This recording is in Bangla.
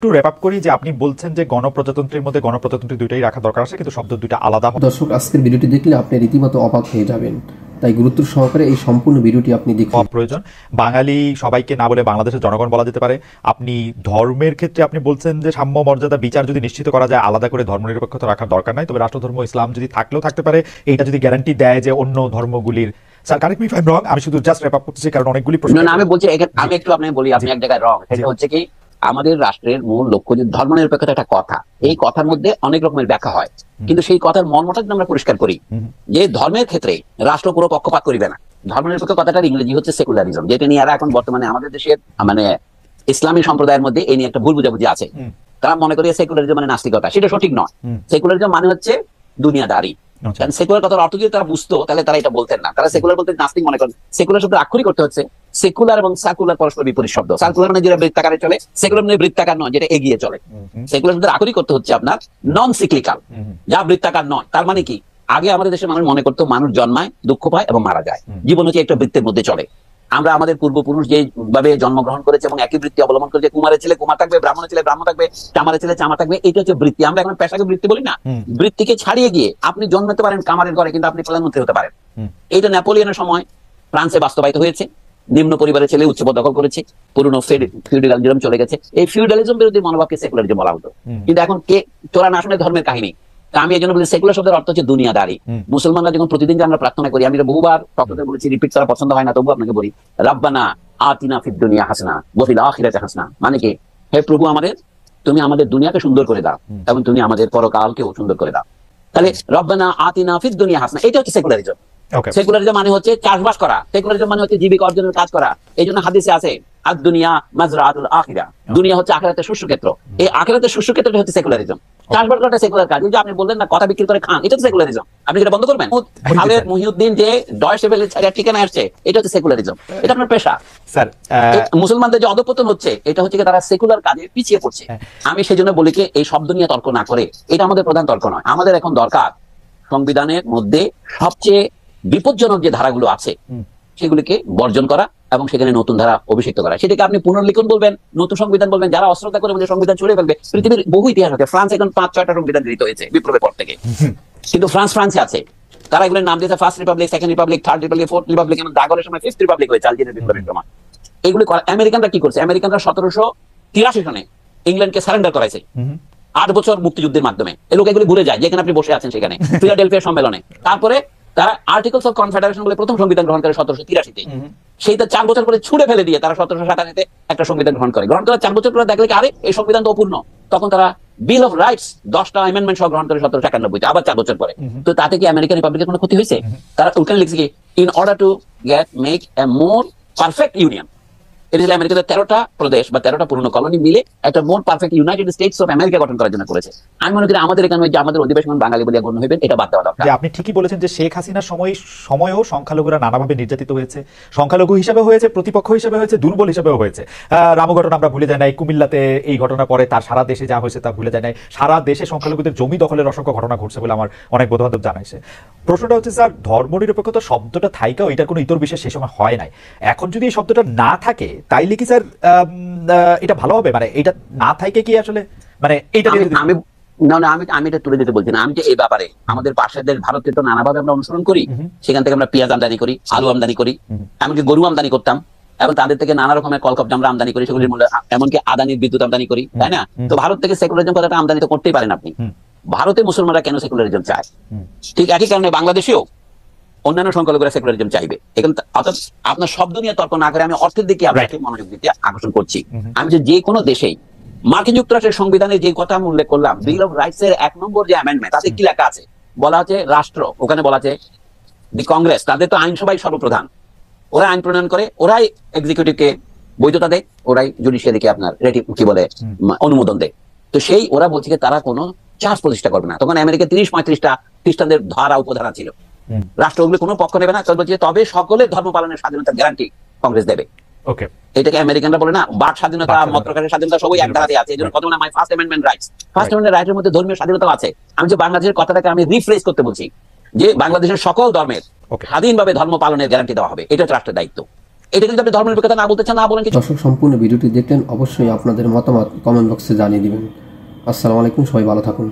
একটু র্যাপ আপ করি যে আপনি বলছেন যে গণপ্রজাতন্ত্রের মধ্যে গণপ্রজাতন্ত্রী দুইটাই রাখা দরকার আছে, কিন্তু শব্দ দুইটা আলাদা হবে। দর্শক, আজকের ভিডিওটি দেখলে আপনি রীতিমতো অবাক হয়ে যাবেন, তাই গুরুত্ব সহকারে এই সম্পূর্ণ ভিডিওটি আপনি দেখুন। প্রয়োজন বাঙালি সবাইকে না বলে বাংলাদেশের জনগণ বলা যেতে পারে। আপনি ধর্মের ক্ষেত্রে আপনি বলছেন যে সাম্য মর্যাদা বিচার যদি নিশ্চিত করা যায়, আলাদা করে ধর্মনিরপেক্ষতা রাখার দরকার নাই, তবে রাষ্ট্রধর্ম ইসলাম যদি থাকলেও থাকতে পারে, এটা যদি গ্যারান্টি দেয় যে অন্য ধর্মগুলির। Sir correct me if I am wrong, আমি শুধু জাস্ট র্যাপ আপ করতেছি কারণ অনেকগুলি প্রশ্ন। না, আমি বলছি আমি একটু আপনাকে বলি, আপনি এক জায়গায় রং। সেটা হচ্ছে কি, আমাদের রাষ্ট্রের মূল লক্ষ্য যে ধর্মনিরপেক্ষতা একটা কথা, এই কথার মধ্যে অনেক রকমের ব্যাখ্যা হয়, কিন্তু সেই কথার মর্মটা যদি আমরা পরিষ্কার করি যে ধর্মের ক্ষেত্রে রাষ্ট্র পুরো পক্ষপাত করিবে না। ধর্মনিরপেক্ষ কথাটার ইংরেজি হচ্ছে সেকুলারিজম, যেটা নিয়ে এরা এখন বর্তমানে আমাদের দেশের মানে ইসলামী সম্প্রদায়ের মধ্যে এই নিয়ে একটা ভুল বুঝাবুঝি আছে। তারা মনে করে সেকুলারিজম মানে নাস্তিকতা, সেটা সঠিক নয়। সেকুলারিজম মানে হচ্ছে দুনিয়াদারি। সেকুলার কথার অর্থ যদি তারা বুঝতো তাহলে তারা এটা বলতেন না। তারা সেকুলার বলতে নাস্তিক মনে করেন। সেকুলার শব্দ আক্ষরিক করতে হচ্ছে সেকুলার এবং সার্কুলার পরস্পর বিপরীত শব্দ। সার্কুলার মানে যেটা বৃত্তাকারে চলে, সেকুলার মানে বৃত্তাকার নয়, যেটা এগিয়ে চলে। সেকুলার শব্দের আক্ষরিক করতে হচ্ছে আপনার নন সিক্লিক্যাল, যা বৃত্তাকার নয়। তার মানে কি, আগে আমাদের দেশের মানুষ মনে করতো মানুষ জন্মায়, দুঃখ পায় এবং মারা যায়, জীবন হচ্ছে একটা বৃত্তের মধ্যে চলে। আমরা আমাদের পূর্বপুরুষ যেভাবে জন্মগ্রহণ করেছে এবং একই বৃত্তি অবলম্বন করেছে, কুমারের ছেলে কুমার থাকবে, ব্রাহ্মণের ছেলে ব্রাহ্মণ থাকবে, চামারের ছেলে চামা থাকবে, এটা হচ্ছে বৃত্তি। আমরা এখন পেশাকে বৃত্তি বলি না। বৃত্তিকে ছাড়িয়ে গিয়ে আপনি জন্মাতে পারেন কামারের ঘরে, কিন্তু আপনি প্রধানমন্ত্রী হতে পারেন। এটা নেপোলিয়নের সময় ফ্রান্সে বাস্তবায়িত হয়েছে। নিম্ন পরিবারের ছেলে উচ্চপদ দখল করেছে, পুরনো ফিউডালিজম চলে গেছে। এই ফিউডালিজম বিরোধী মনোভাবকে সেকুলারিজম বলা হতো। কিন্তু এখন কে চোরা না শুনে ধর্মের কাহিনী। আমি এই জন্য বলি সেকুলার শব্দের অর্থ হচ্ছে দুনিয়াদারি। মুসলমানরা যখন প্রতিদিন যে আমরা প্রার্থনা করি, আমি বহুবার ভক্তদের বলেছি, রিপিট করা পছন্দ হয় না, তবু আপনাকে বলি, রাব্বানা আতিনা ফিদ দুনিয়া হাসানা ওয়া ফিল আখিরাতি হাসানা। মানে কি, হে প্রভু আমাদের, তুমি আমাদের দুনিয়াকে সুন্দর করে দাও এবং তুমি আমাদের পরকালকেও সুন্দর করে দাও। তাহলে রব্বানা আতিনা ফিদ দুনিয়া হাসানা, এটা হচ্ছে সেকুলারিজম। সেকুলারিজম মানে হচ্ছে চাষবাস করা, সেকুলারিজম মানে হচ্ছে জীবিকা অর্জনের কাজ করা। এই জন্য হাদিসে আছে আদ দুনিয়া মাজরাতুল আখিরা, দুনিয়া হচ্ছে আখিরাতের শস্যক্ষেত্র। এই আখিরাতের শস্যক্ষেত্রটা হচ্ছে সেকুলারিজম। চাষবাস করাটা সেকুলার কাজ। আপনি বললেন না কথা বিক্রি করে খান, এটা হচ্ছে সেকুলারিজম। আপনি এটা বন্ধ করবেন। খালেদ মহিউদ্দিন যে ডয়েশ লেভেলের ঠিকানা আসছে, এটা হচ্ছে সেকুলারিজম। এটা আপনার পেশা। স্যার মুসলমানদের যে অধঃপতন হচ্ছে, এটা হচ্ছে তারা সেকুলার কাজে পিছিয়ে পড়ছে। আমি সেই জন্য বলি কি, এই শব্দ নিয়ে তর্ক না করে, এটা আমাদের প্রধান তর্ক নয়। আমাদের এখন দরকার সংবিধানের মধ্যে সবচেয়ে বিপজ্জনক যে ধারাগুলো আছে সেগুলিকে বর্জন করা এবং সেখানে নতুন ধারা অভিষিক্ত করা। সেটাকে আপনি পুনর্লিখন বলবেন, নতুন সংবিধান বলবেন। যারা অশ্রদ্ধা করে বলে সংবিধান ছড়িয়ে ফেলবে, পৃথিবীর বহু ইতিহাস আছে। ফ্রান্স এখন 5-6টা সংবিধান গৃহীত হয়েছে বিপ্লবের পর থেকে, কিন্তু ফ্রান্সে আছে। তারা এগুলোর নাম দিয়েছে first Republic, second Republic, third Republic, fourth Republic. এবং দাগরের সময় ফিফথ রিপাবলিক হয়েছে আলজেরিয়ার বিপ্লবের সময়। এগুলি আমেরিকানরা কি করছে? আমেরিকানরা 1783 সনে ইংল্যান্ডকে সারেন্ডার করাইছে 8 বছর মুক্তিযুদ্ধের মাধ্যমে। এই লোক এগুলি ভুলে যায়, যেখানে আপনি বসে আছেন সেখানে ফিলাডেলফিয়া সম্মেলনে। তারপরে তারা আর্টিকেলস অফ কনফেডারেশন বলে প্রথম সংবিধান গ্রহণ করে 1783-তে। সেইটা 4 বছর পরে ছুড়ে ফেলে দিয়ে তারা 1797-তে একটা সংবিধান গ্রহণ করে। 4 বছর পরে দেখলে আরে এই সংবিধান তো অপূর্ণ, তখন তারা বিল অফ রাইটস 10টা অ্যামেন্ডমেন্ট সহ গ্রহণ করে 1791-তে, আবার 4 বছর পরে। তো তাতে কি আমেরিকান রিপাবলিকের কোনো ক্ষতি হয়েছে? তারা ওখানে লিখছে কি, in order to make a more perfect union. এটা ছিল আমেরিকাতে 13টা প্রদেশ বা 13টা পুরনো কলোনি মিলে একটা মোর perfect United states of America গঠন করার জন্য করেছে। আমি মনে করি আমাদের এখানে যে আমাদের অধিবাসী বাঙালি বলে গণ্য হইবেন, এটা বাদ দেওয়া দরকার। আপনি ঠিকই বলেছেন যে শেখ হাসিনার সময়ও সংখ্যালঘুরা নানাভাবে নির্যাতিত হয়েছে। সংখ্যালঘু হিসেবে হয়েছে, প্রতিপক্ষ হিসেবে হয়েছে, দুর্বল হিসেবেও হয়েছে। রামু ঘটনা আমরা ভুলে যাই নাই, কুমিল্লাতে এই ঘটনা পরে তার সারা দেশে যা হয়েছে তা ভুলে যায় নাই। সারা দেশে সংখ্যালঘুদের জমি দখলের অসংখ্য ঘটনা ঘটছে বলে আমার অনেক বন্ধুবান্ধব জানাইছে। প্রশ্নটা হচ্ছে স্যার, ধর্মনিরপেক্ষতা শব্দটা থাইকাও এটার কোনো ইতর বিশেষ সে সময় হয় নাই। এখন যদি এই শব্দটা না থাকে তাইলে কি স্যার এটা ভালো হবে? মানে এটা না থাকে কি আসলে, মানে এটা আমি এটা তুলে দিতে বলছি না। আমি যে এই ব্যাপারে আমাদের পাশের দেশ ভারতকে তো নানাভাবে আমরা অনুসরণ করি। সেখান থেকে আমরা পেঁয়াজ আমদানি করি, আলু আমদানি করি, এমনকি গরু আমদানি করতাম, এবং তাদের থেকে নানা রকমের কলকবজা আমরা আমদানি করি, সেগুলির মূল্য, এমনকি আদানির বিদ্যুৎ আমদানি করি, তাই না? তো ভারত থেকে সেকুলারিজম কথাটা আমদানি তো করতেই পারেন আপনি। ভারতে মুসলমানরা কেন সেকুলারিজম চায়? ঠিক একই কারণে বাংলাদেশেও অন্যান্য সংখ্যালঘুরা সেকুলারিজম চাইবে। অর্থাৎ আপনার শব্দ নিয়ে তর্ক না করে আমি অর্থের দিকে আপনাকে মনোযোগ দিতে আকর্ষণ করছি। আমি যে কোনো দেশেই মার্কিন যুক্তরাষ্ট্রের সংবিধানে যে কথা আমি উল্লেখ করলাম, বিল অফ রাইটস এর 1 নম্বর যে অ্যামেন্ডমেন্ট, তাতে কি লেখা আছে? বলা আছে রাষ্ট্র, ওখানে বলা আছে দি কংগ্রেস, তাদের তো আইনসভাই সর্বপ্রধান, ওরা আইন প্রণয়ন করে, ওরাই এক্সিকিউটিভকে বৈধতা দেয়, ওরাই জুডিশিয়ারিকে আপনার কি বলে অনুমোদন দেয়। তো সেই ওরা বলছে তারা কোনো চার্জ প্রতিষ্ঠা করবে না। তখন আমেরিকা 30-35টা খ্রিস্টানদের ধারা উপধারা ছিল। রাষ্ট্র ওগুলো কোনো পক্ষ নেবে না, তবে সকলের ধর্ম পালনের স্বাধীনতার গ্যারান্টি কংগ্রেস দেবে। এটাকে আমেরিকানরা বলে না বাক স্বাধীনতা, মত প্রকাশের স্বাধীনতা, সবই এক ধারাতে আছে। এই জন্য কত না my first amendment rights, first amendment রাইটের মধ্যে ধর্মীয় স্বাধীনতা আছে। আমি যে বাংলাদেশের কথাটাকে আমি রিফ্রেশ করতে বলছি যে বাংলাদেশের সকল ধর্মের স্বাধীনভাবে ধর্ম পালনের গ্যারান্টি দেওয়া হবে, এটা হচ্ছে রাষ্ট্রের দায়িত্ব। এটা কিন্তু আপনি ধর্মনিরপেক্ষতা না বলতে চান, না বলেন কিছু। দর্শক, সম্পূর্ণ ভিডিওটি দেখলেন, অবশ্যই আপনাদের মতামত কমেন্ট বক্সে জানিয়ে দিবেন। আসসালামু আলাইকুম, সবাই ভালো থাকুন।